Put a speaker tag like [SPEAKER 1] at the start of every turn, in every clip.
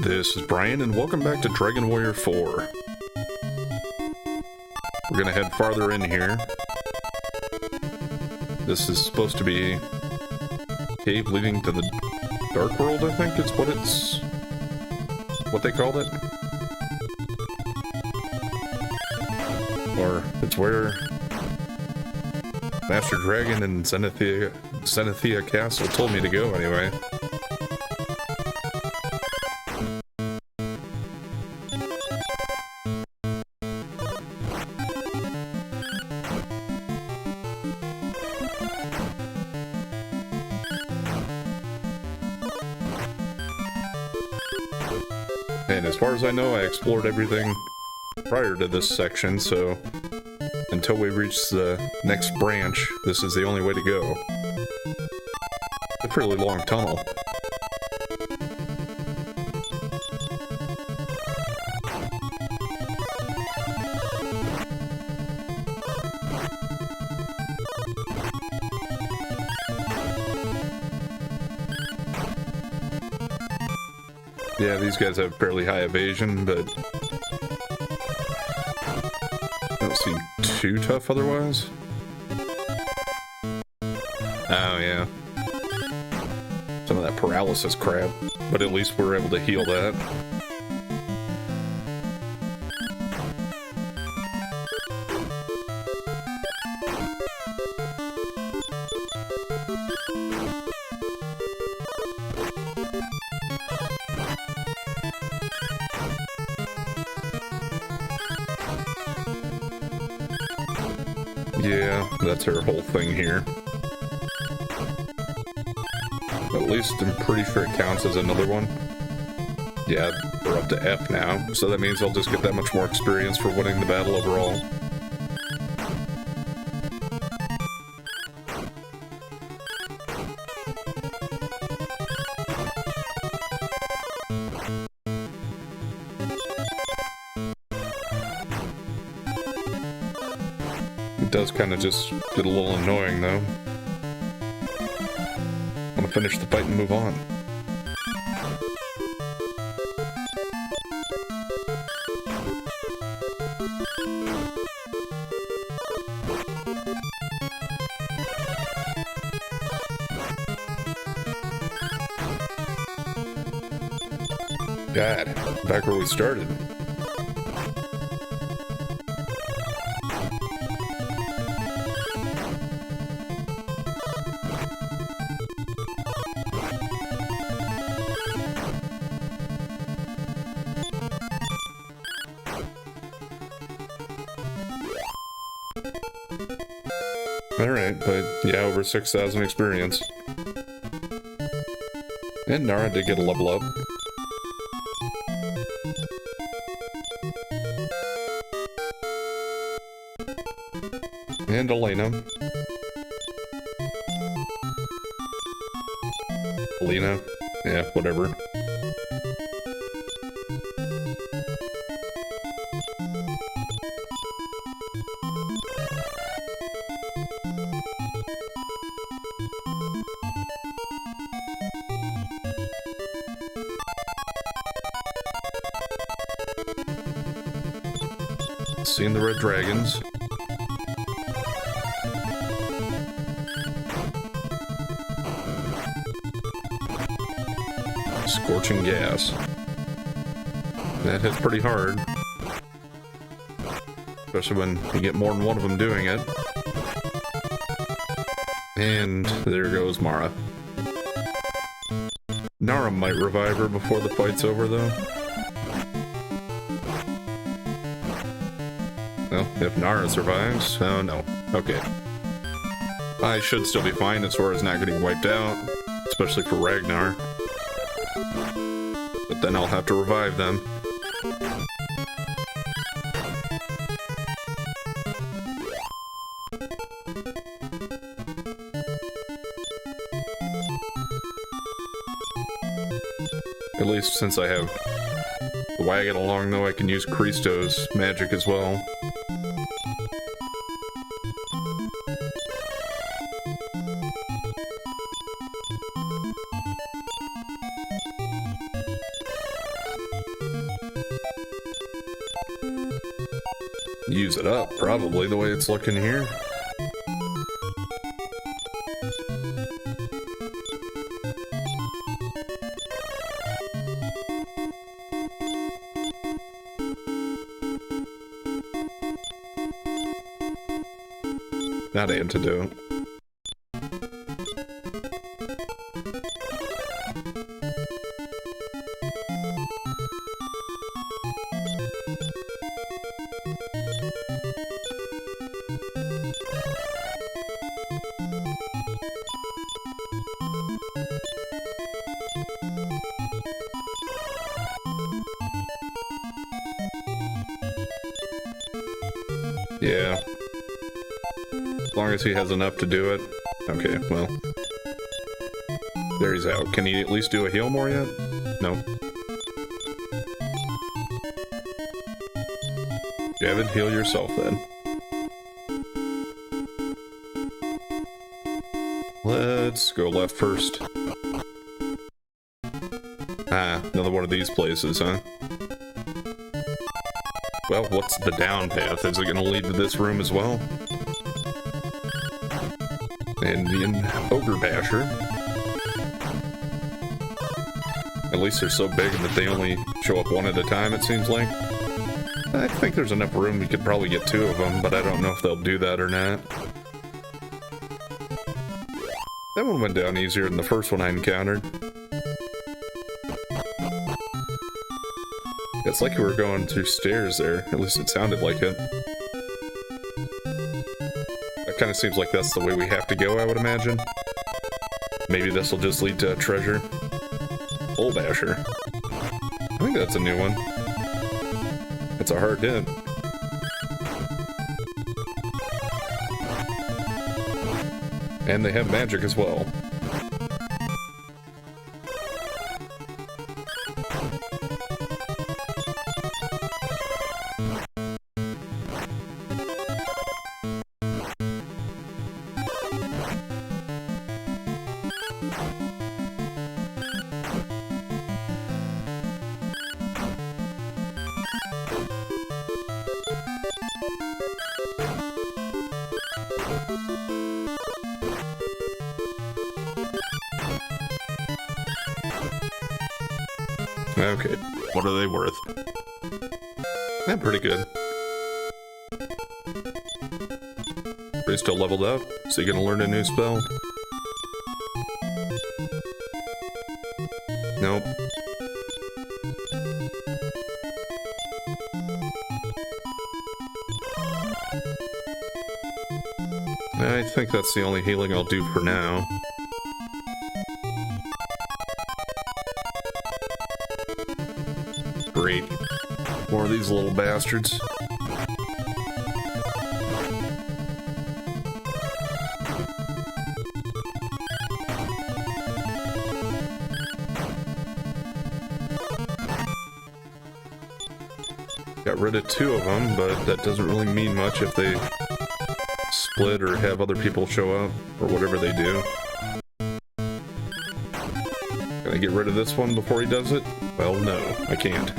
[SPEAKER 1] This is Brian, and welcome back to Dragon Warrior 4. We're gonna head farther in here. This is supposed to be a cave leading to the Dark World, I think is what they called it. Or it's where Master Dragon and Zenithia Castle told me to go anyway. And as far as I know, I explored everything prior to this section, so until we reach the next branch, this is the only way to go. It's a pretty long tunnel. Yeah, these guys have fairly high evasion, but they don't seem too tough otherwise. Oh, yeah. Some of that paralysis crap, but at least we're able to heal that. Yeah, that's her whole thing here. At least I'm pretty sure it counts as another one. Yeah, we're up to F now, so that means I'll just get that much more experience for winning the battle overall. It does kind of just get a little annoying, though. I'm gonna finish the fight and move on. God, back where we started. Alright, but yeah, over 6,000 experience. And Nara did get a level up. And Elena. Yeah, whatever. Seeing the red dragons. Scorching gas. That hits pretty hard. Especially when you get more than one of them doing it. And there goes Mara. Nara might revive her before the fight's over, though. Well, if Nara survives... Oh, no. Okay. I should still be fine as far as not getting wiped out. Especially for Ragnar. But then I'll have to revive them. At least since I have the wagon along, though, I can use Christo's magic as well. Use it up, probably, the way it's looking here. Not antidote. Yeah. As long as he has enough to do it. Okay, well. There he's out. Can he at least do a heal more yet? No. Javid, heal yourself then. Let's go left first. Ah, another one of these places, huh? Well, what's the down path? Is it going to lead to this room as well? Indian Ogre Basher. At least they're so big that they only show up one at a time, it seems like. I think there's enough room we could probably get two of them, but I don't know if they'll do that or not. That one went down easier than the first one I encountered. It's like we were going through stairs there. At least it sounded like it. That kind of seems like that's the way we have to go, I would imagine. Maybe this will just lead to a treasure. Bull Basher. I think that's a new one. It's a hard hit. And they have magic as well. Okay, what are they worth? Yeah, pretty good. Are you still leveled up? So you gonna learn a new spell? Nope. I think that's the only healing I'll do for now. Great. More of these little bastards. Got rid of two of them, but that doesn't really mean much if they split or have other people show up, or whatever they do. Can I get rid of this one before he does it? Well, no, I can't.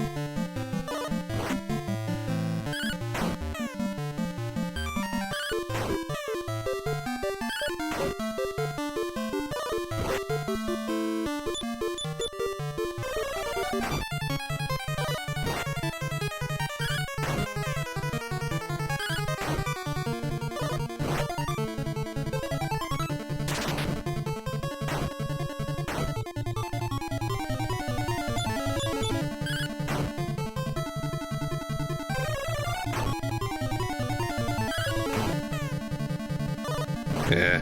[SPEAKER 1] Yeah.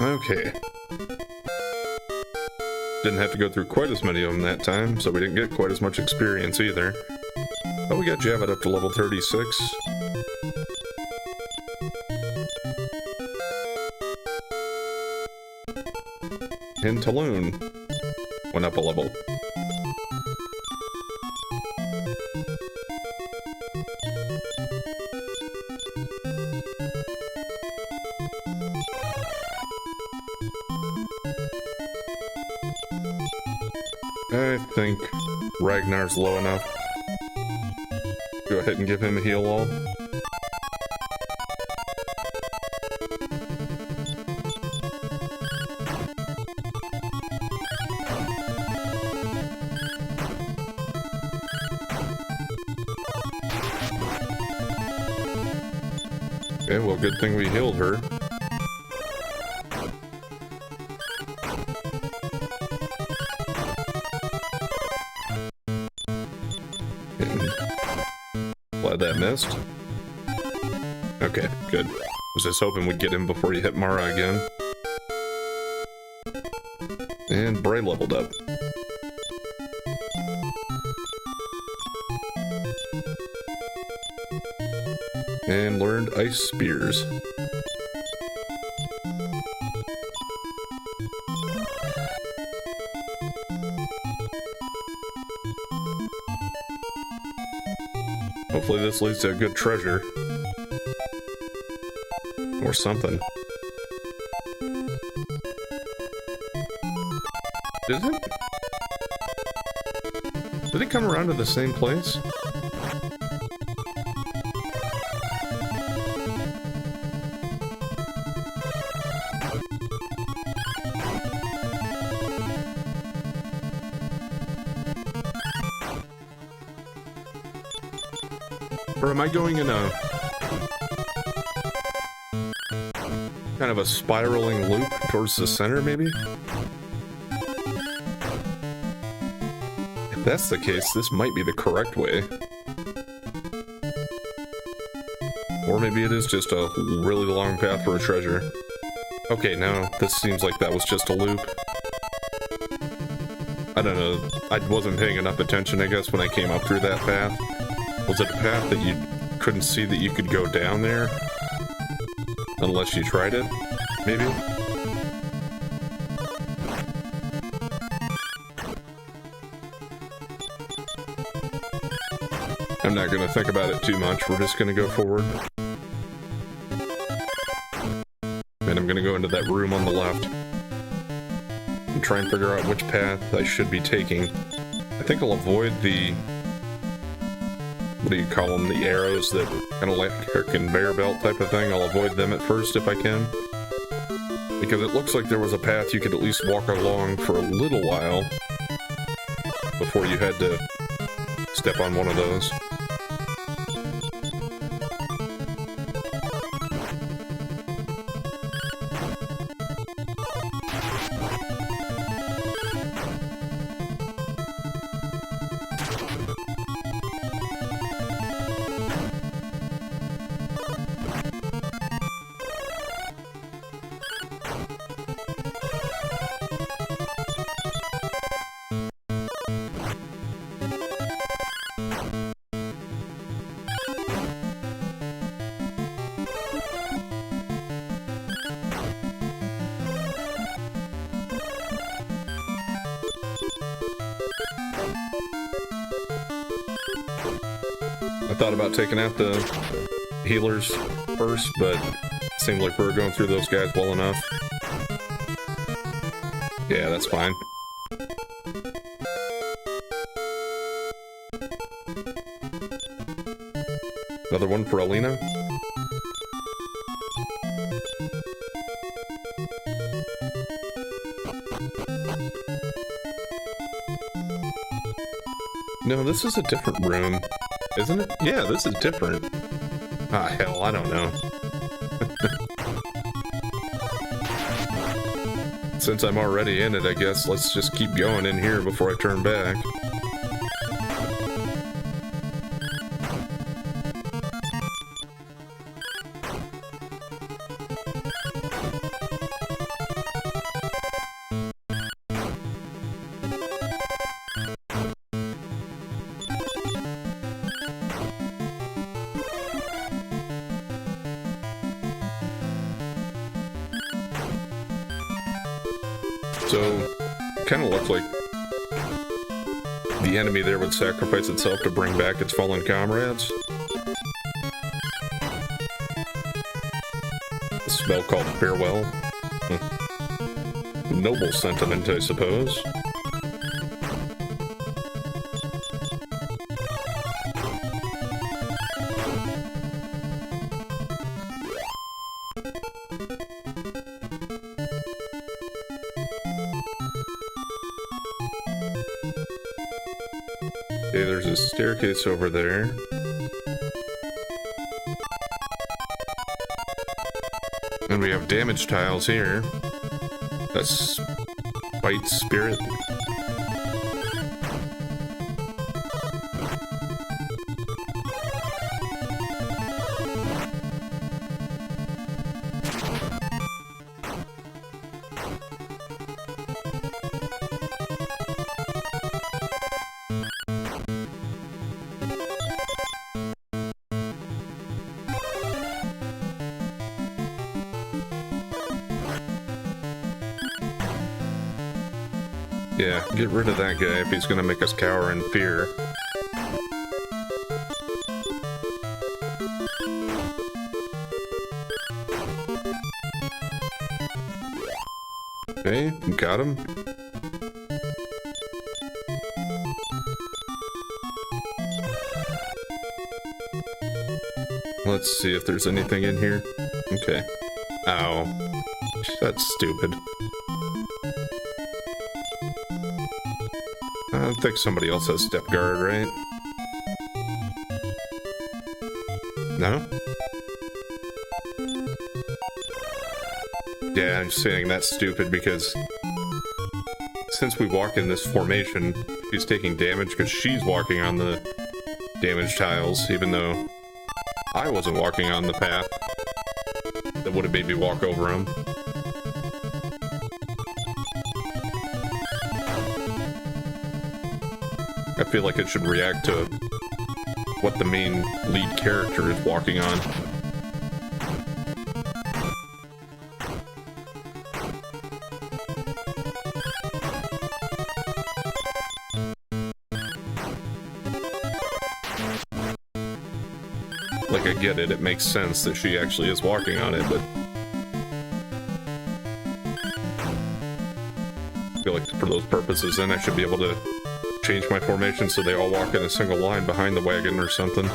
[SPEAKER 1] Okay. Didn't have to go through quite as many of them that time, so we didn't get quite as much experience either. But we got Javid up to level 36. And Taloon went up a level. think Ragnar's low enough. Go ahead and give him a heal all. Okay, well, good thing we healed her. Glad that missed. Okay, good. Was just hoping we'd get him before he hit Mara again. And Bray leveled up. And learned Ice Spears. Hopefully this leads to a good treasure. Or something. Did it? Did it come around to the same place? Or am I going in a kind of a spiraling loop towards the center, maybe? If that's the case, this might be the correct way. Or maybe it is just a really long path for a treasure. Okay, no, this seems like that was just a loop. I don't know, I wasn't paying enough attention, I guess, when I came up through that path. Was it a path that you couldn't see that you could go down there? Unless you tried it, maybe? I'm not gonna think about it too much, we're just gonna go forward. And I'm gonna go into that room on the left. And try and figure out which path I should be taking. I think I'll avoid the... what do you call them? The arrows that kind of like a conveyor belt type of thing. I'll avoid them at first if I can. Because it looks like there was a path you could at least walk along for a little while before you had to step on one of those. I thought about taking out the healers first, but it seemed like we were going through those guys well enough. Yeah, that's fine. Another one for Alina. No, this is a different room. Isn't it? Yeah, this is different. Ah, hell, I don't know. Since I'm already in it, I guess let's just keep going in here before I turn back. So, it kind of looks like the enemy there would sacrifice itself to bring back its fallen comrades. A spell called Farewell. Noble sentiment, I suppose. Okay, there's a staircase over there. And we have damage tiles here. That's Spite Spirit. Yeah, get rid of that guy if he's gonna make us cower in fear. Okay, got him. Let's see if there's anything in here. Okay. Ow. That's stupid. I think somebody else has step guard, right? No? Yeah, I'm just saying that's stupid because since we walk in this formation, she's taking damage because she's walking on the damage tiles, even though I wasn't walking on the path that would have made me walk over them. I feel like it should react to what the main lead character is walking on. Like, I get it, it makes sense that she actually is walking on it, but I feel like for those purposes, then I should be able to change my formation so they all walk in a single line behind the wagon or something.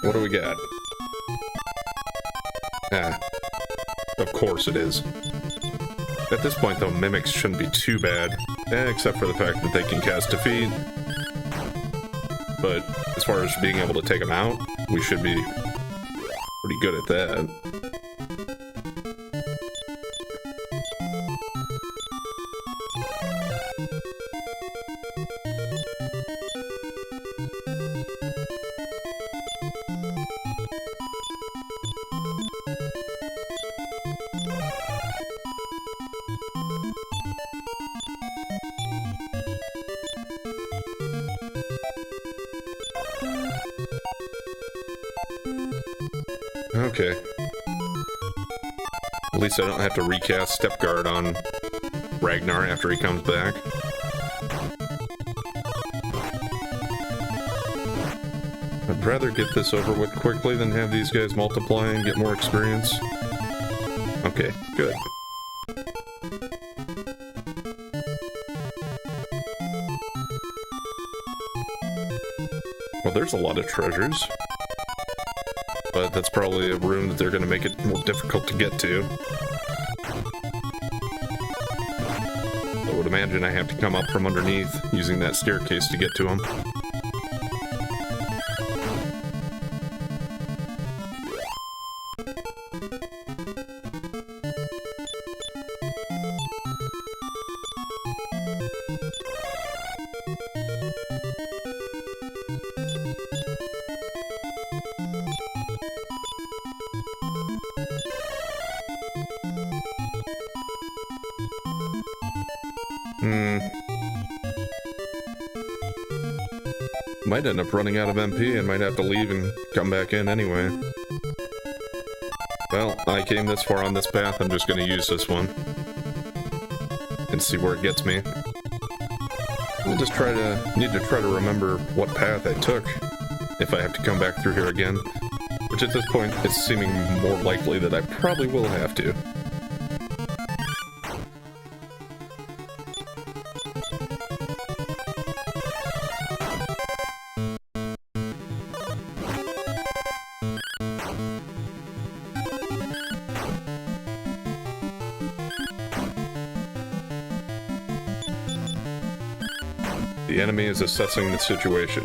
[SPEAKER 1] What do we got? Ah, of course it is. At this point, though, mimics shouldn't be too bad, except for the fact that they can cast defeat. But as far as being able to take them out, we should be pretty good at that. Okay. At least I don't have to recast Step Guard on Ragnar after he comes back. I'd rather get this over with quickly than have these guys multiply and get more experience. Okay, good. Well, there's a lot of treasures. But that's probably a room that they're going to make it more difficult to get to. I would imagine I have to come up from underneath using that staircase to get to them. Might end up running out of MP and might have to leave and come back in anyway. Well, I came this far on this path, I'm just gonna use this one. And see where it gets me. I'll just need to try to remember what path I took if I have to come back through here again. Which at this point, it's seeming more likely that I probably will have to. The enemy is assessing the situation.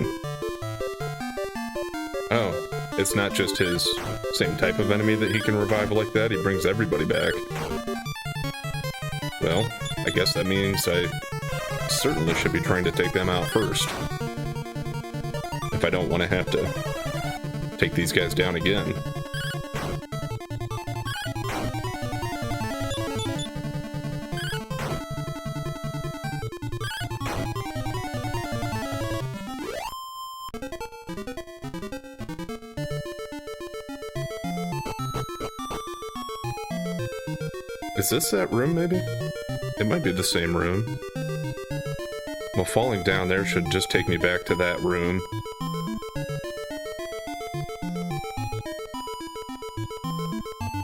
[SPEAKER 1] Oh, it's not just his same type of enemy that he can revive like that, he brings everybody back. Well, I guess that means I certainly should be trying to take them out first. If I don't want to have to take these guys down again. Is this that room, maybe? It might be the same room. Well, falling down there should just take me back to that room.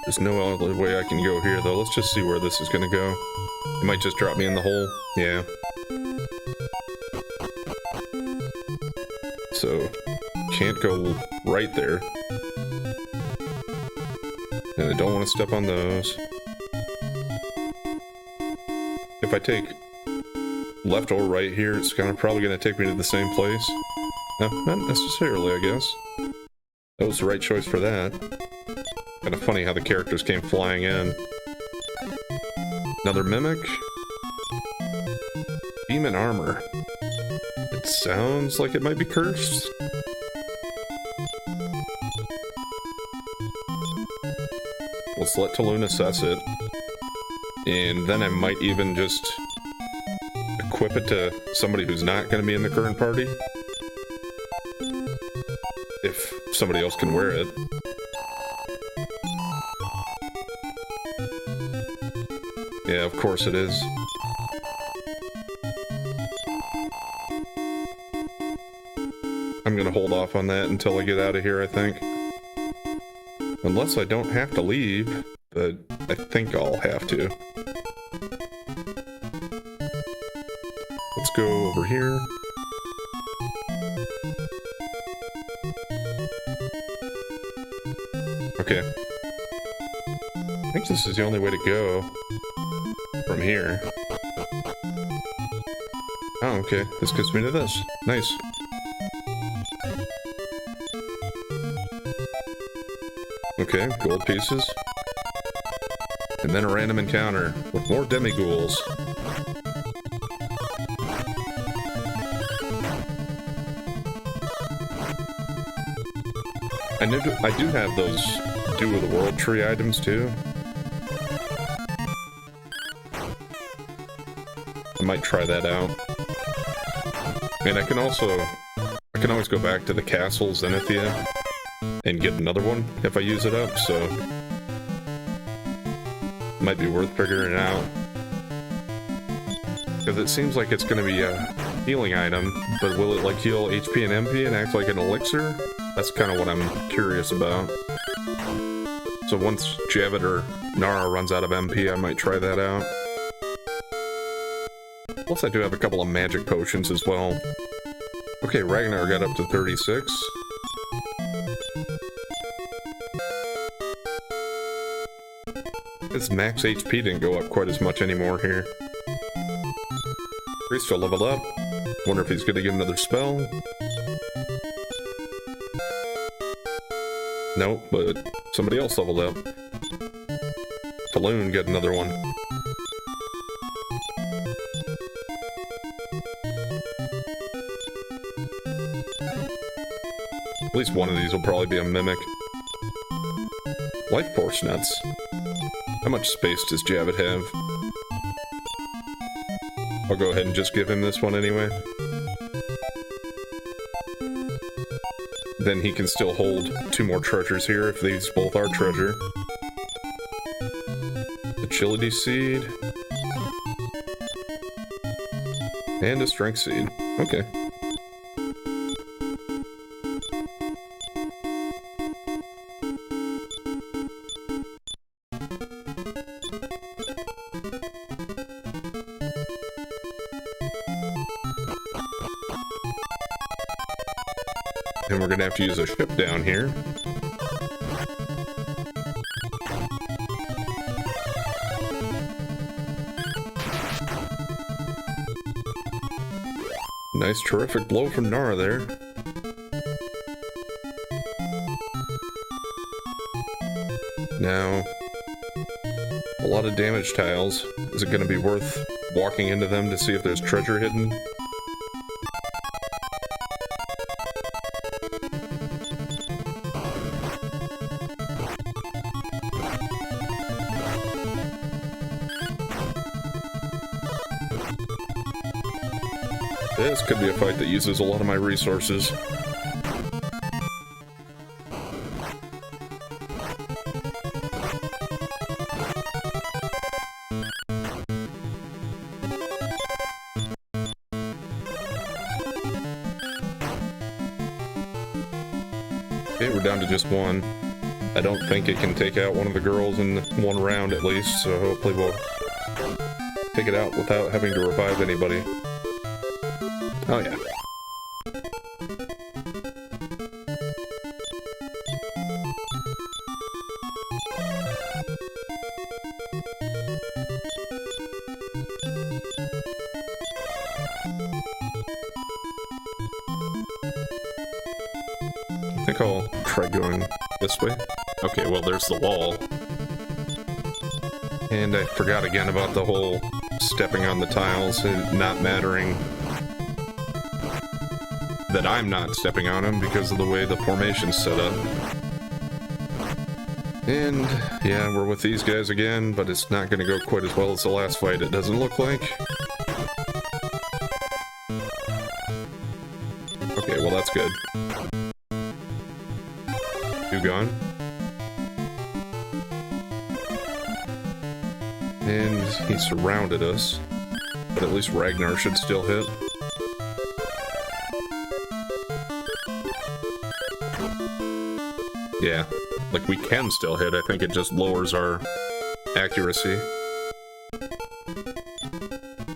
[SPEAKER 1] There's no other way I can go here, though. Let's just see where this is gonna go. It might just drop me in the hole. Yeah. So, can't go right there. And I don't want to step on those. If I take left or right here, it's probably going to take me to the same place. No, not necessarily, I guess. That was the right choice for that. Kind of funny how the characters came flying in. Another mimic? Demon armor. It sounds like it might be cursed. Let's let Taloon assess it. And then I might even just equip it to somebody who's not going to be in the current party. If somebody else can wear it. Yeah, of course it is. I'm going to hold off on that until I get out of here, I think. Unless I don't have to leave, but I think I'll have to. Let's go over here. Okay. I think this is the only way to go from here. Oh, okay. This gets me to this. Nice. Okay, gold pieces. And then a random encounter with more demi-ghouls. I do have those Dew of the World tree items too. I might try that out. And I can always go back to the castle Zenithia and get another one if I use it up, so might be worth figuring it out. Because it seems like it's going to be a healing item, but will it like heal HP and MP and act like an elixir? That's kind of what I'm curious about. So once Javid or Nara runs out of MP, I might try that out. Plus I do have a couple of magic potions as well. Okay, Ragnar got up to 36. His max HP didn't go up quite as much anymore here. Priest will level up. Wonder if he's gonna get another spell. Nope, but somebody else leveled up. Taloon get another one. At least one of these will probably be a mimic. Life Force nuts. How much space does Javid have? I'll go ahead and just give him this one anyway. then he can still hold 2 more treasures here if these both are treasure. Agility seed. And a strength seed. Okay. And we're gonna have to use a ship down here. Nice, terrific blow from Nara there. Now, a lot of damage tiles. Is it gonna be worth walking into them to see if there's treasure hidden? This could be a fight that uses a lot of my resources. Okay, we're down to just one. I don't think it can take out one of the girls in one round at least, so hopefully we'll take it out without having to revive anybody. Oh yeah. I think I'll try going this way. Okay, well there's the wall. And I forgot again about the whole stepping on the tiles and not mattering that I'm not stepping on them because of the way the formation's set up. And yeah, we're with these guys again, but it's not going to go quite as well as the last fight, it doesn't look like. Okay, well that's good. 2 gone. And he surrounded us, but at least Ragnar should still hit. Yeah, like we can still hit, I think it just lowers our accuracy.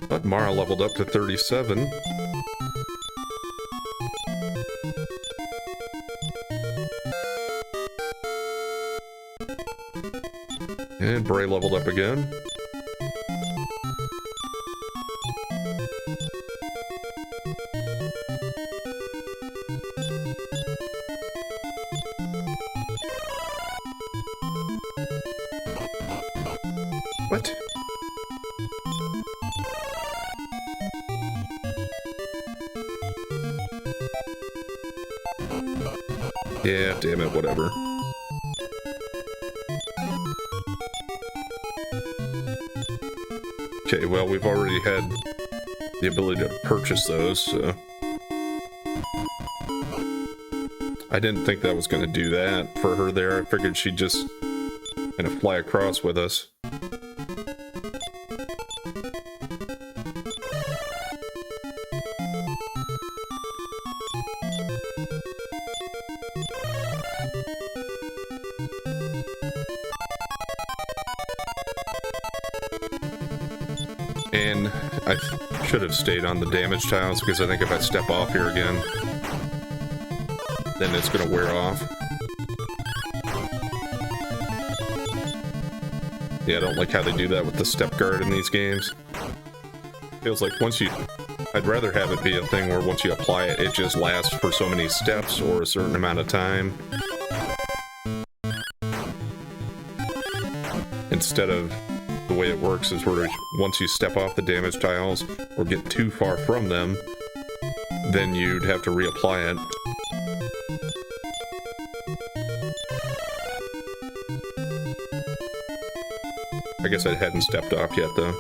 [SPEAKER 1] But Mara leveled up to 37. And Bray leveled up again. What? Yeah, damn it, whatever. Okay, well, we've already had the ability to purchase those, so... I didn't think that was going to do that for her there. I figured she'd just kind of fly across with us. And I should have stayed on the damage tiles, because I think if I step off here again, then it's going to wear off. Yeah, I don't like how they do that with the step guard in these games. Feels like once you... I'd rather have it be a thing where once you apply it, it just lasts for so many steps or a certain amount of time. Instead of the way it works is where once you step off the damage tiles or get too far from them, then you'd have to reapply it. I guess I hadn't stepped off yet though,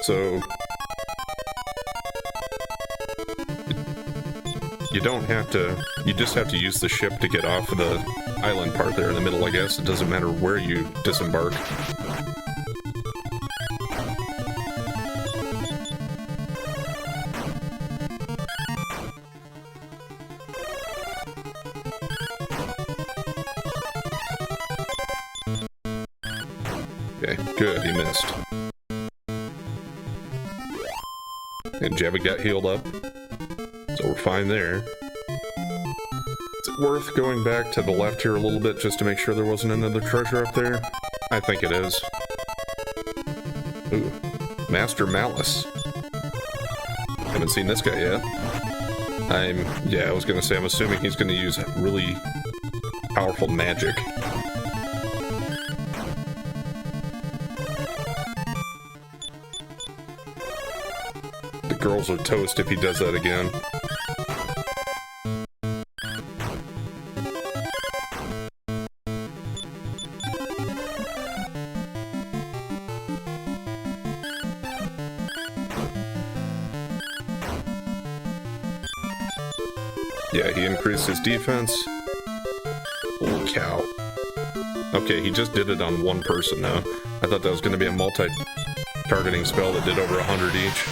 [SPEAKER 1] so You don't have to... You just have to use the ship to get off of the island part there in the middle, I guess. It doesn't matter where you disembark. Okay, good, he missed. And Javid got healed up, so we're fine there. Is it worth going back to the left here a little bit just to make sure there wasn't another treasure up there? I think it is. Ooh, Master Malice. Haven't seen this guy yet. Yeah, I was gonna say, I'm assuming he's gonna use really powerful magic. The girls are toast if he does that again. Yeah, he increased his defense. Holy cow. Okay, he just did it on one person now. I thought that was going to be a multi-targeting spell that did over 100 each.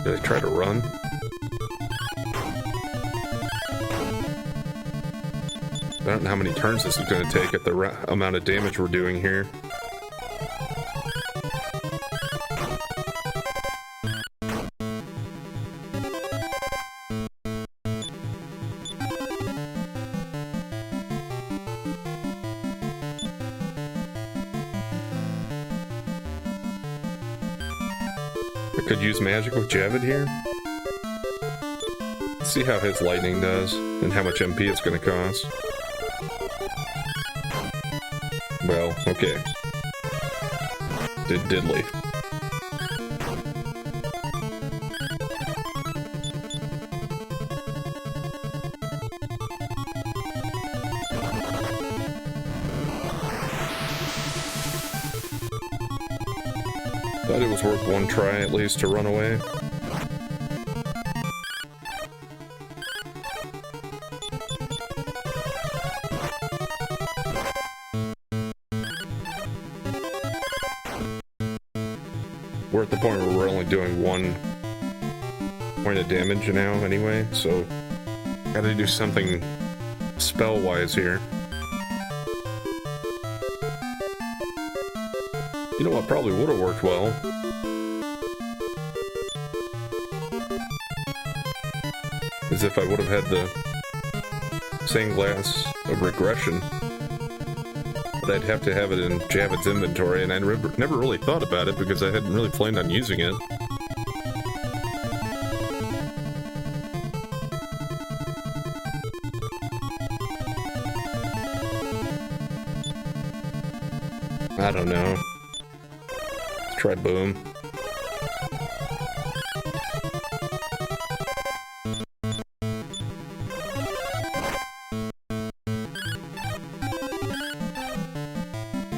[SPEAKER 1] Did I try to run? I don't know how many turns this is going to take at the amount of damage we're doing here. I could use magic with Javid here. Let's see how his lightning does and how much MP it's going to cost. Well, okay. Did diddly. Thought it was worth one try at least to run away. We're at the point where we're only doing 1 point of damage now anyway, so gotta do something spell-wise here. You know what probably would have worked well? Is if I would have had the Sandglass of Regression. But I'd have to have it in Javid's inventory, and I never really thought about it because I hadn't really planned on using it. I don't know. Let's try boom.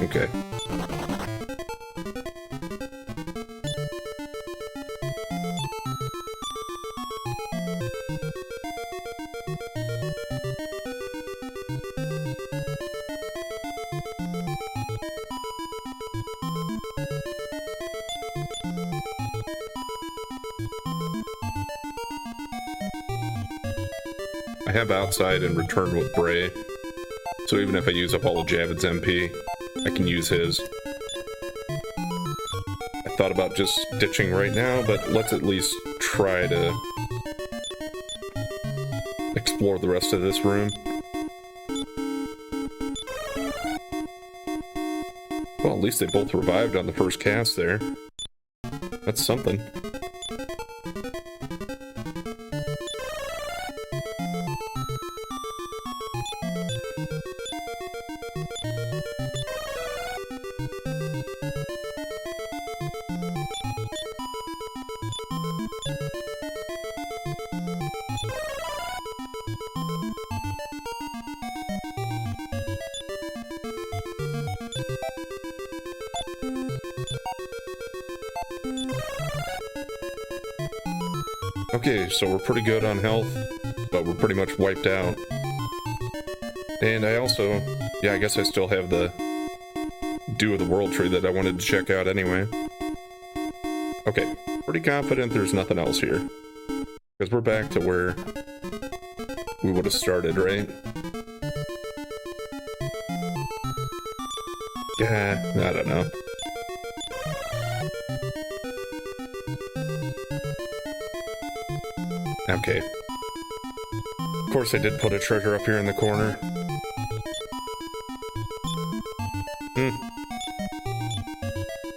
[SPEAKER 1] Okay. I have outside and return with Bray, so even if I use up all of Javid's MP, I can use his. I thought about just ditching right now, but let's at least try to explore the rest of this room. Well, at least they both revived on the first cast there. That's something. Okay, so we're pretty good on health, but we're pretty much wiped out. And I also, yeah, I guess I still have the Dew of the World Tree that I wanted to check out anyway. Okay, pretty confident there's nothing else here. Because we're back to where we would have started, right? Yeah, I don't know. Okay. Of course I did put a treasure up here in the corner.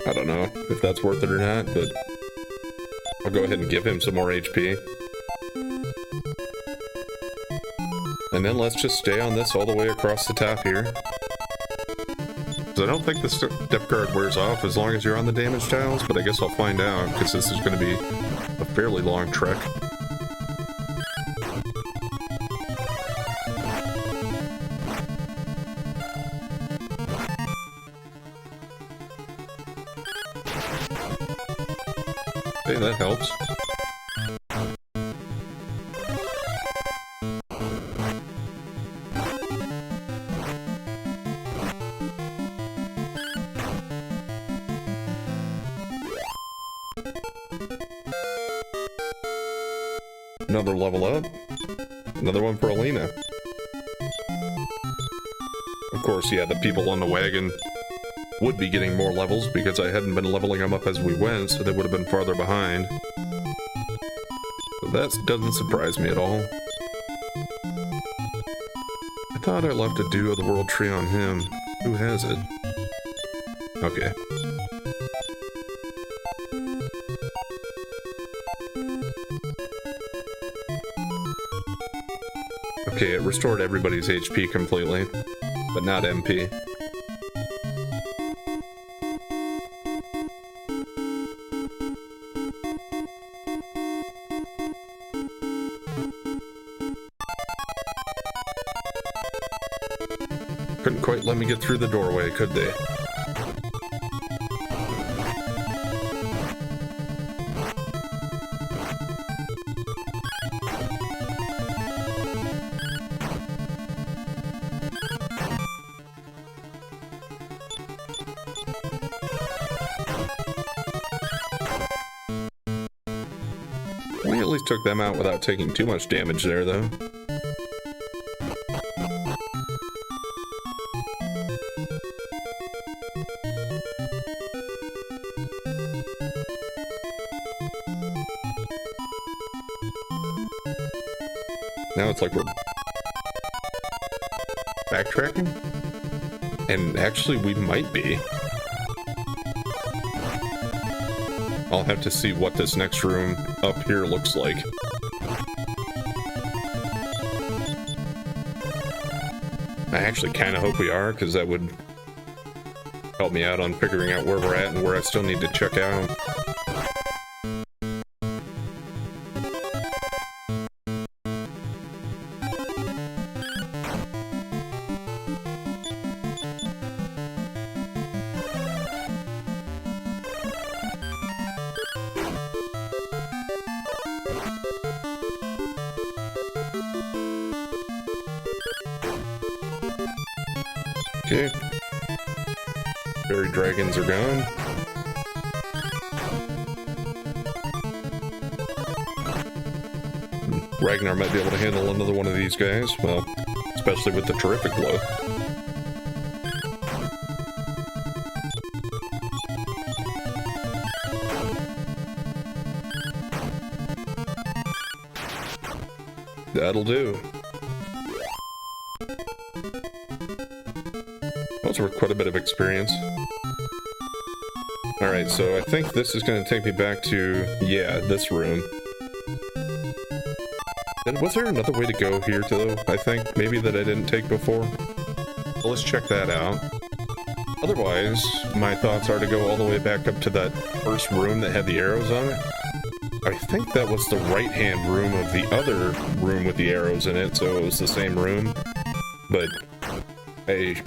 [SPEAKER 1] I don't know if that's worth it or not, but I'll go ahead and give him some more HP. And then let's just stay on this all the way across the top here. I don't think the step guard wears off as long as you're on the damage tiles, but I guess I'll find out, because this is going to be a fairly long trek. Okay, that helps. Another level up. Another one for Alina. Of course, yeah, the people on the wagon would be getting more levels because I hadn't been leveling them up as we went, so they would have been farther behind. But that doesn't surprise me at all. I thought I left a Dew of the World Tree on him. Who has it? Okay. Okay, it restored everybody's HP completely, but not MP. Couldn't quite let me get through the doorway, could they? We at least took them out without taking too much damage there, though. Now it's like we're backtracking? And actually, we might be. I'll have to see what this next room up here looks like. I actually kind of hope we are, because that would help me out on figuring out where we're at and where I still need to check out. Okay. Fairy dragons are gone. Ragnar might be able to handle another one of these guys. Well, especially with the terrific blow. That'll do. That's worth quite a bit of experience. Alright, so I think this is going to take me back to, yeah, this room. And was there another way to go here, though, I think? Maybe that I didn't take before? Well, let's check that out. Otherwise, my thoughts are to go all the way back up to that first room that had the arrows on it. I think that was the right-hand room of the other room with the arrows in it, so it was the same room. But I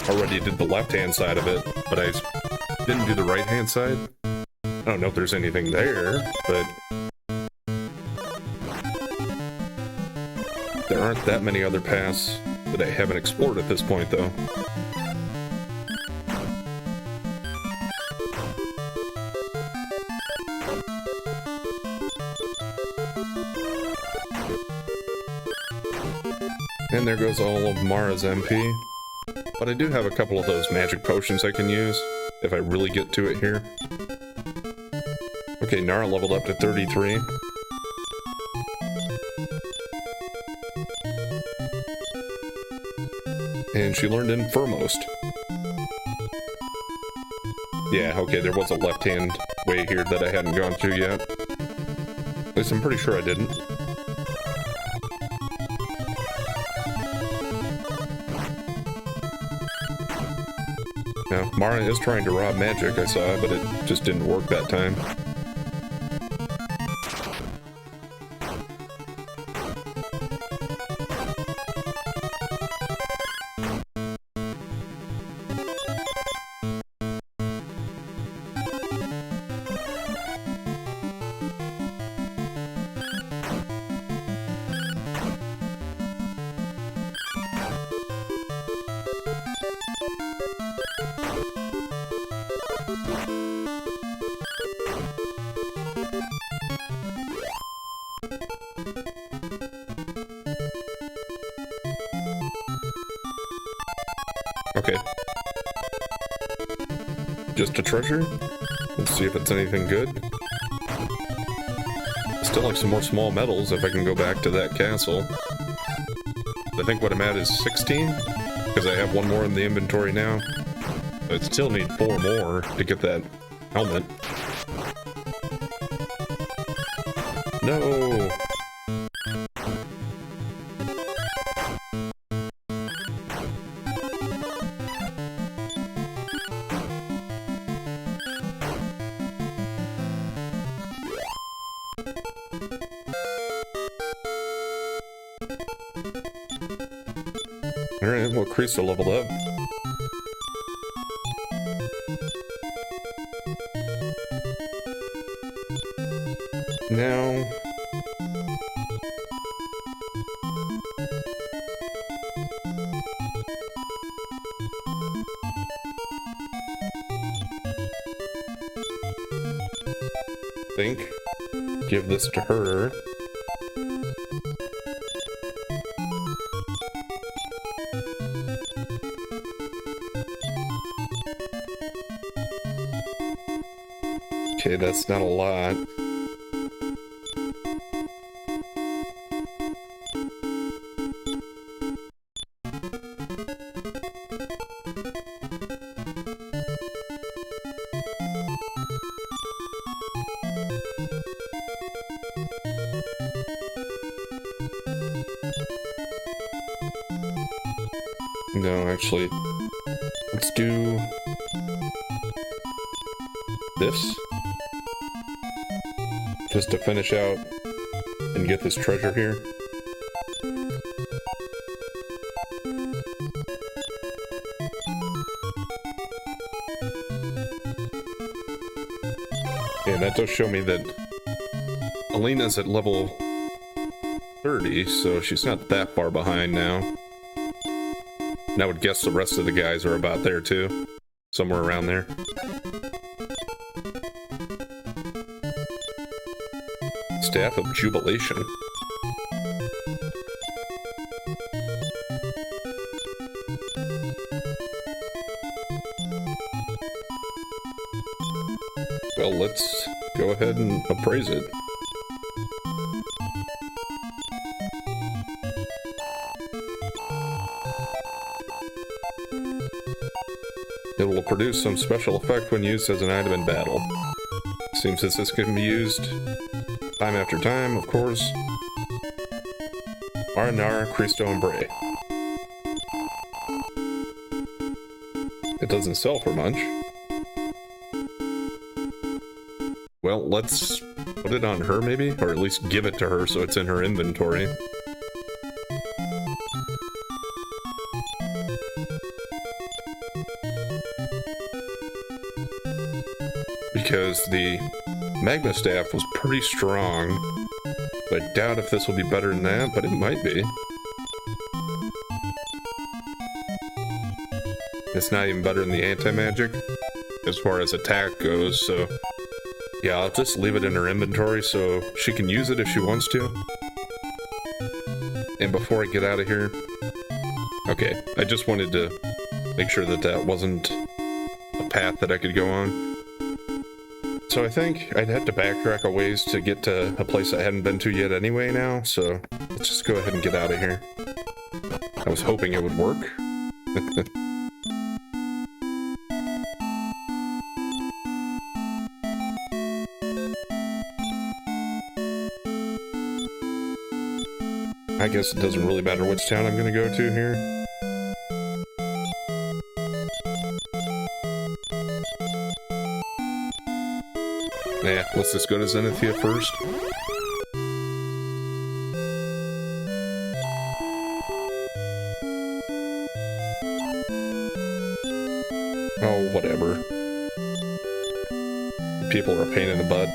[SPEAKER 1] already did the left-hand side of it, but I didn't do the right-hand side. don't know if there's anything there, but there aren't that many other paths that I haven't explored at this point, though. And there goes all of Mara's MP. But I do have a couple of those magic potions I can use, if I really get to it here. Okay, Nara leveled up to 33. And she learned Infirmost. Yeah, okay, there was a left-hand way here that I hadn't gone through yet. At least I'm pretty sure I didn't. Now, Mara is trying to rob magic, I saw, but it just didn't work that time. Okay. Just a treasure? Let's see if it's anything good. Still like some more small medals if I can go back to that castle. I think what I'm at is 16, because I have one more in the inventory now. I still need 4 more to get that helmet. No! Alright, well, Creaster leveled up. Now... think. Give this to her. Okay, that's not a lot. No, actually, let's do this. Just to finish out and get this treasure here. And that does show me that Alina's at level 30, so she's not that far behind now. And I would guess the rest of the guys are about there too. Somewhere around there. Staff of Jubilation. Well, let's go ahead and appraise it. It will produce some special effect when used as an item in battle. Seems as this can be used time after time, of course. Aranara, Cristo, and Bray. It doesn't sell for much. Well, let's put it on her, maybe? Or at least give it to her so it's in her inventory. because the magma staff was pretty strong. I doubt if this will be better than that, but it might be. It's not even better than the anti-magic as far as attack goes, so yeah, I'll just leave it in her inventory so she can use it if she wants to. And before I get out of here, okay, I just wanted to make sure that that wasn't a path that I could go on. So I think I'd have to backtrack a ways to get to a place I hadn't been to yet anyway now, so let's just go ahead and get out of here. I was hoping it would work. I guess it doesn't really matter which town I'm gonna go to here. Yeah, let's just go to Zenithia first. Oh, whatever. People are a pain in the butt.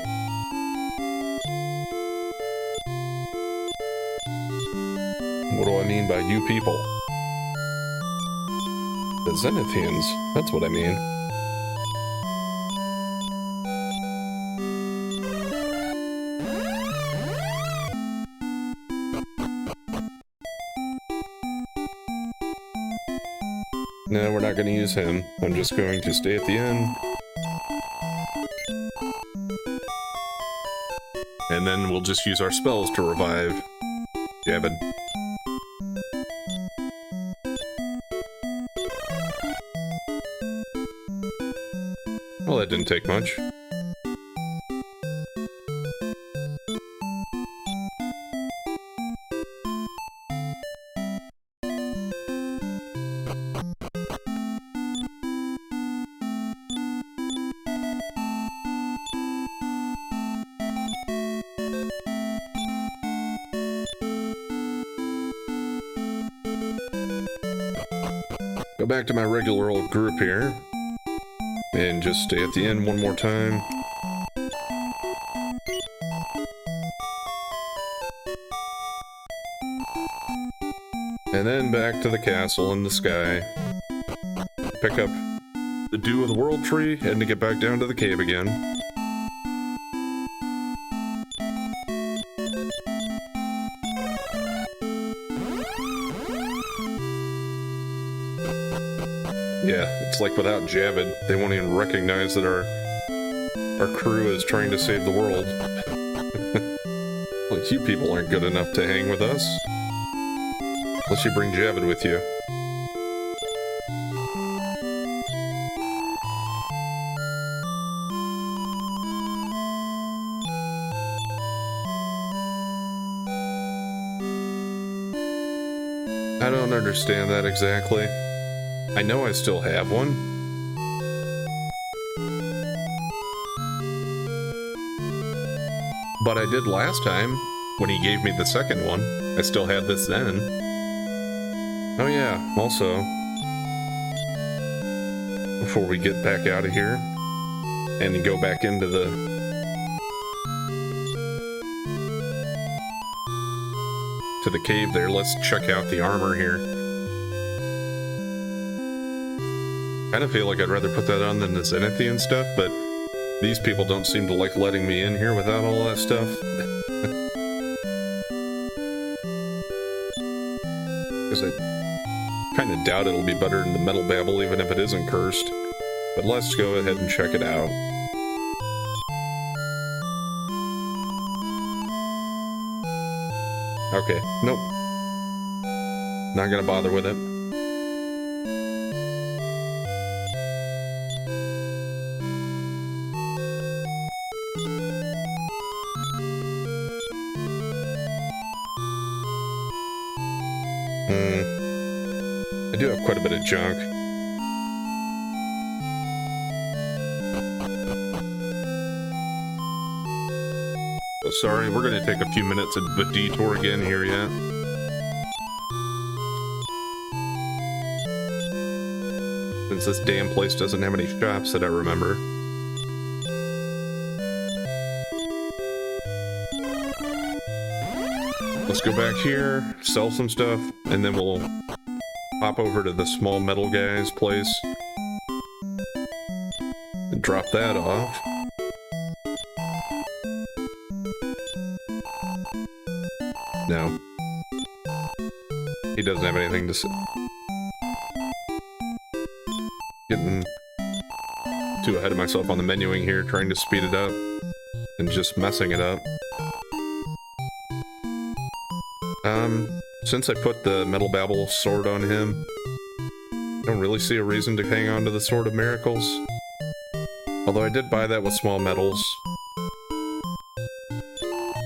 [SPEAKER 1] What do I mean by you people? The Zenithians, that's what I mean. No, we're not going to use him. I'm just going to stay at the inn. And then we'll just use our spells to revive Javid. Well, that didn't take much. Go back to my regular old group here. And just stay at the inn one more time. And then back to the castle in the sky. Pick up the Dew of the World Tree and to get back down to the cave again. Yeah, it's like without Javid, they won't even recognize that our crew is trying to save the world. Well, you people aren't good enough to hang with us. Unless you bring Javid with you. I don't understand that exactly. I know I still have one. But I did last time, when he gave me the second one. I still had this then. Oh yeah, also, before we get back out of here, and go back into the cave there, let's check out the armor here. Kind of feel like I'd rather put that on than the Zenithian stuff, but these people don't seem to like letting me in here without all that stuff. Because I kind of doubt it'll be better than the Metal Babble, even if it isn't cursed. But let's go ahead and check it out. Okay, nope. Not gonna bother with it. I do have quite a bit of junk. Oh, sorry, we're going to take a few minutes of a detour again here yet. Since this damn place doesn't have any shops that I remember. let's go back here, sell some stuff, and then we'll hop over to the small metal guy's place and drop that off. No. He doesn't have anything to say. Getting too ahead of myself on the menuing here, trying to speed it up and just messing it up. Since I put the Metal Babble sword on him, I don't really see a reason to hang on to the Sword of Miracles. Although I did buy that with small metals.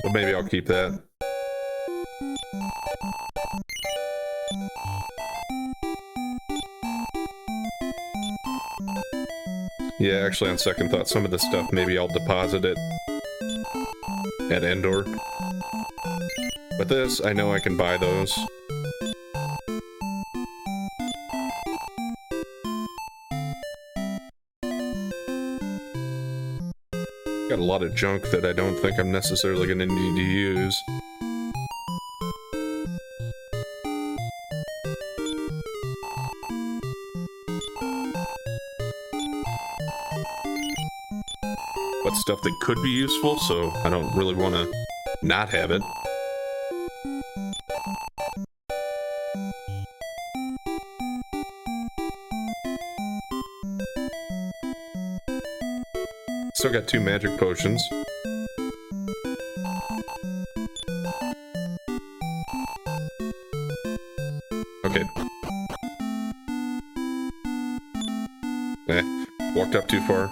[SPEAKER 1] But maybe I'll keep that. Yeah, actually on second thought, some of this stuff, maybe I'll deposit it at Endor. But this, I know I can buy those. Got a lot of junk that I don't think I'm necessarily going to need to use. But stuff that could be useful, so I don't really want to not have it. Still got 2 magic potions. Okay. Walked up too far.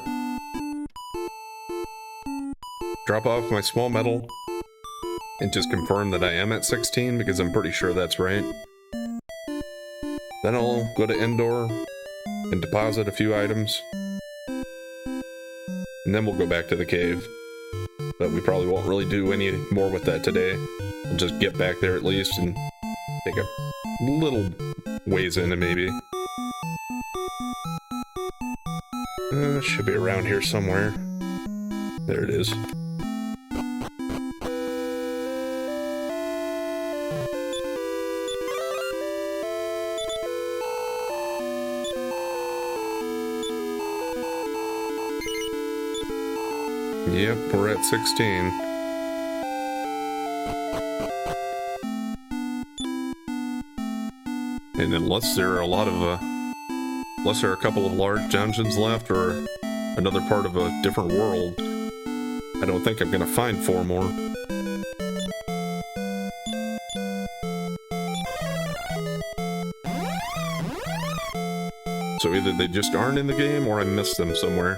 [SPEAKER 1] Drop off my small metal and just confirm that I am at 16 because I'm pretty sure that's right. Then I'll go to Endor and deposit a few items. And then we'll go back to the cave. But we probably won't really do any more with that today. We'll just get back there at least and take a little ways in it maybe. Should be around here somewhere. There it is. Yep, we're at 16. And unless there are a lot of, unless there are a couple of large dungeons left or another part of a different world, I don't think I'm gonna find 4 more. So either they just aren't in the game or I missed them somewhere.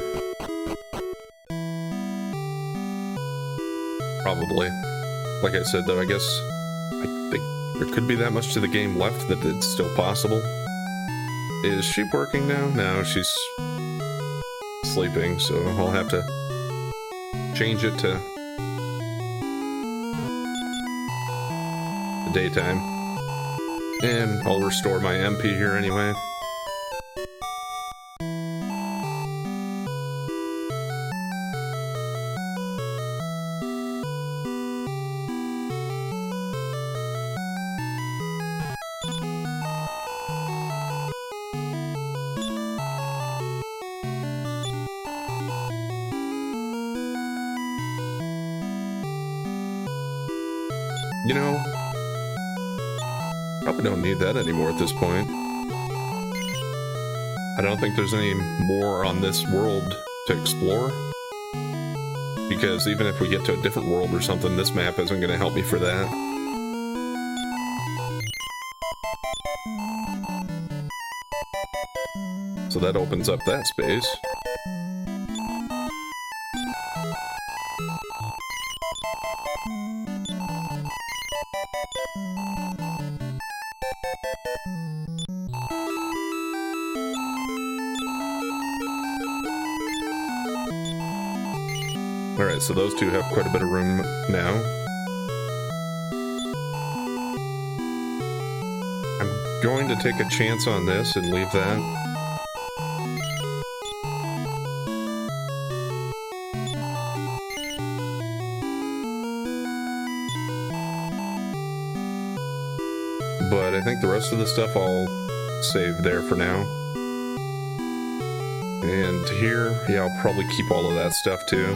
[SPEAKER 1] Probably. Like I said though, I guess I think there could be that much to the game left that it's still possible. Is she working now? No, she's sleeping, so I'll have to change it to the daytime. And I'll restore my MP here anyway. You know, probably don't need that anymore at this point. I don't think there's any more on this world to explore. Because even if we get to a different world or something, this map isn't going to help me for that. So that opens up that space. Alright, so those two have quite a bit of room now. I'm going to take a chance on this and leave that. But I think the rest of the stuff I'll save there for now. And here, yeah, I'll probably keep all of that stuff too.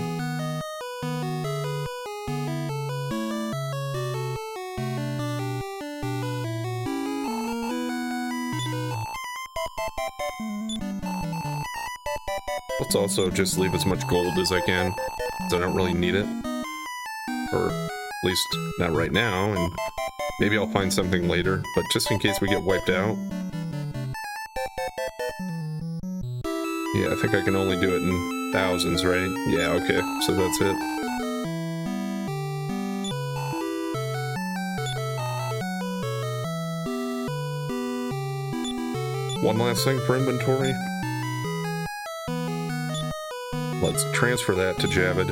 [SPEAKER 1] Let's also just leave as much gold as I can, because I don't really need it. Or at least not right now, and maybe I'll find something later, but just in case we get wiped out. Yeah, I think I can only do it in thousands, right? Yeah, okay, so that's it. One last thing for inventory. Let's transfer that to Javid.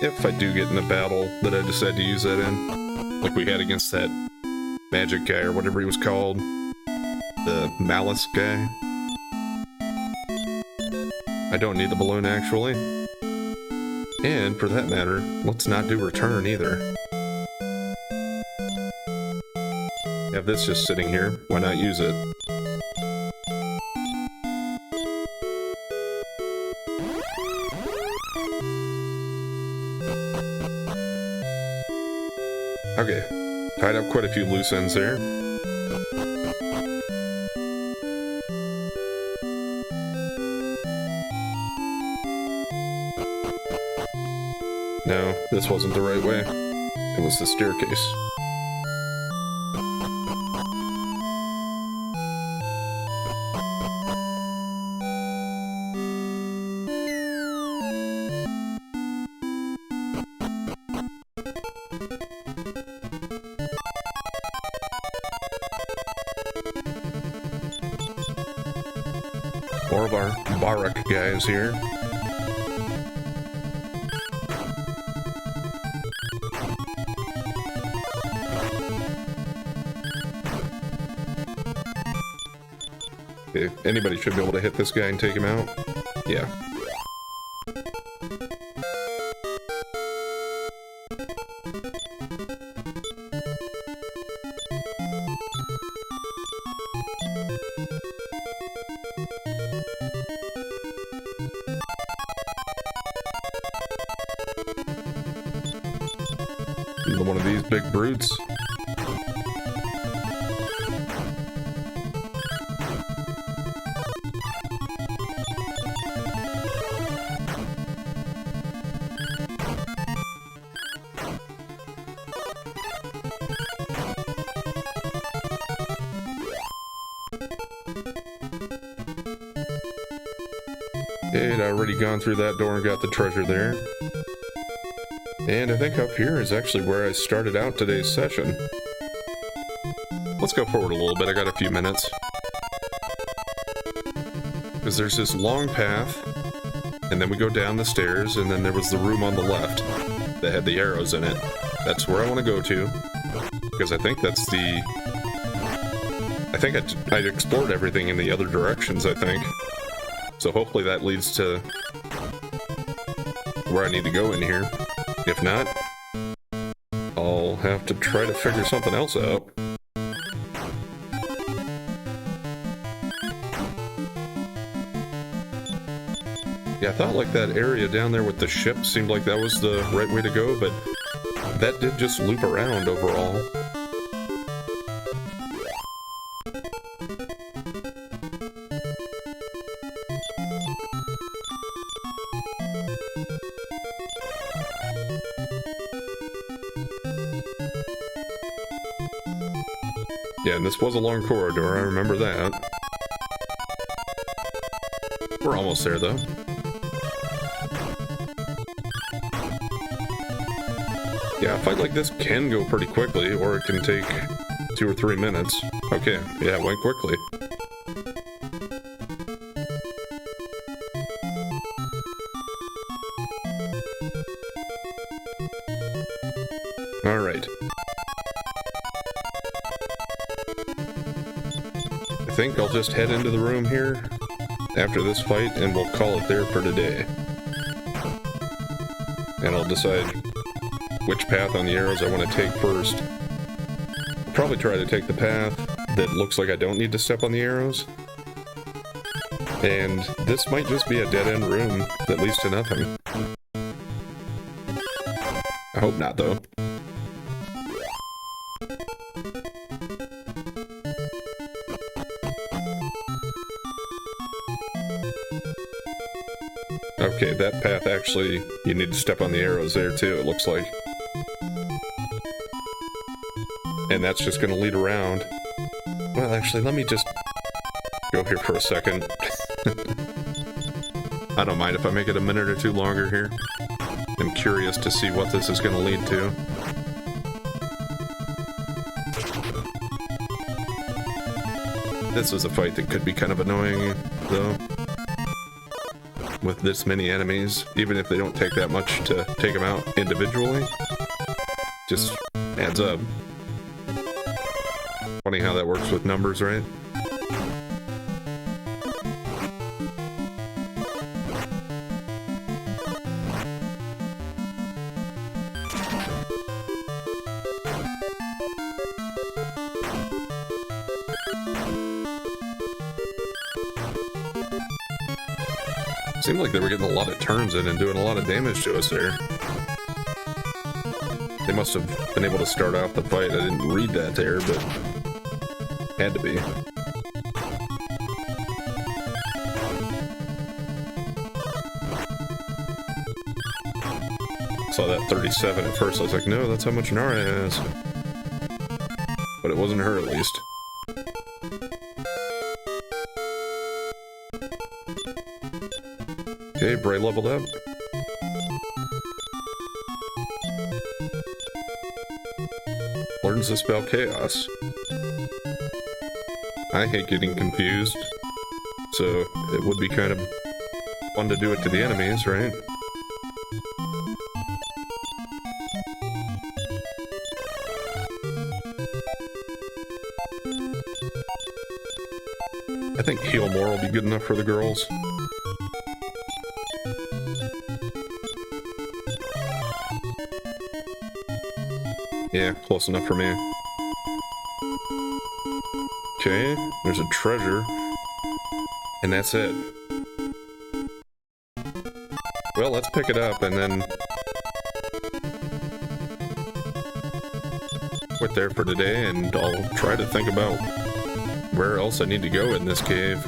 [SPEAKER 1] If I do get in a battle that I decide to use that in, like we had against that magic guy or whatever he was called, the Malice guy. I don't need the balloon, actually. And, for that matter, let's not do return either. Have this just sitting here, why not use it? Okay, tied up quite a few loose ends there. No, this wasn't the right way. It was the staircase. More of our Barak guys here. Okay, anybody should be able to hit this guy and take him out. Yeah. Another one of these big brutes. Okay, I'd already gone through that door and got the treasure there. And I think up here is actually where I started out today's session. Let's go forward a little bit, I got a few minutes. Because there's this long path, and then we go down the stairs, and then there was the room on the left that had the arrows in it. That's where I want to go to, because I think that's the... I think I'd explored everything in the other directions, I think. So hopefully that leads to where I need to go in here. If not, I'll have to try to figure something else out. Yeah, I thought like that area down there with the ship seemed like that was the right way to go, but that did just loop around overall. Yeah, and this was a long corridor, I remember that. We're almost there, though. Yeah, a fight like this can go pretty quickly, or it can take 2 or 3 minutes. Okay, yeah, it went quickly. Alright. I think I'll just head into the room here after this fight, and we'll call it there for today. And I'll decide which path on the arrows I want to take first. Probably try to take the path that looks like I don't need to step on the arrows. And this might just be a dead-end room that leads to nothing. I hope not, though. Okay, that path actually, you need to step on the arrows there too, it looks like. And that's just going to lead around. Well, actually, let me just go here for a second. I don't mind if I make it a minute or two longer here. I'm curious to see what this is going to lead to. This is a fight that could be kind of annoying, though. With this many enemies, even if they don't take that much to take them out individually, just adds up. Funny how that works with numbers, right? Seemed like they were getting a lot of turns in and doing a lot of damage to us there. They must have been able to start off the fight. I didn't read that there, but had to be. Saw that 37 at first. I was like, no, that's how much Nara has. But it wasn't her, at least. Okay, Bray leveled up. Learns the spell Chaos. I hate getting confused, so it would be kind of fun to do it to the enemies, right? I think heal more will be good enough for the girls. Yeah, close enough for me. Okay, there's a treasure. And that's it. Well, let's pick it up and then quit there for today, and I'll try to think about where else I need to go in this cave.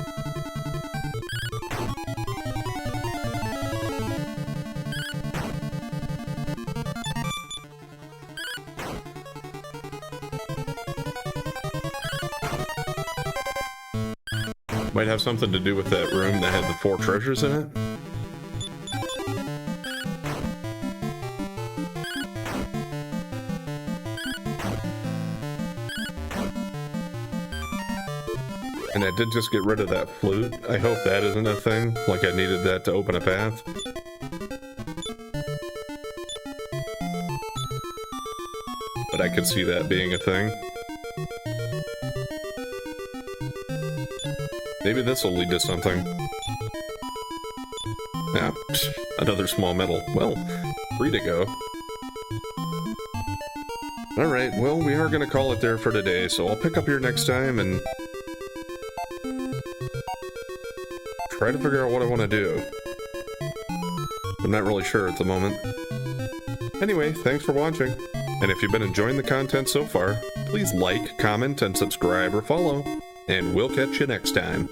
[SPEAKER 1] Might have something to do with that room that had the 4 treasures in it. And I did just get rid of that flute. I hope that isn't a thing, like I needed that to open a path. But I could see that being a thing. Maybe this will lead to something. Yeah, another small medal. Well, 3 to go. Alright, well, we are going to call it there for today, so I'll pick up here next time and try to figure out what I want to do. I'm not really sure at the moment. Anyway, thanks for watching. And if you've been enjoying the content so far, please like, comment, and subscribe or follow. And we'll catch you next time.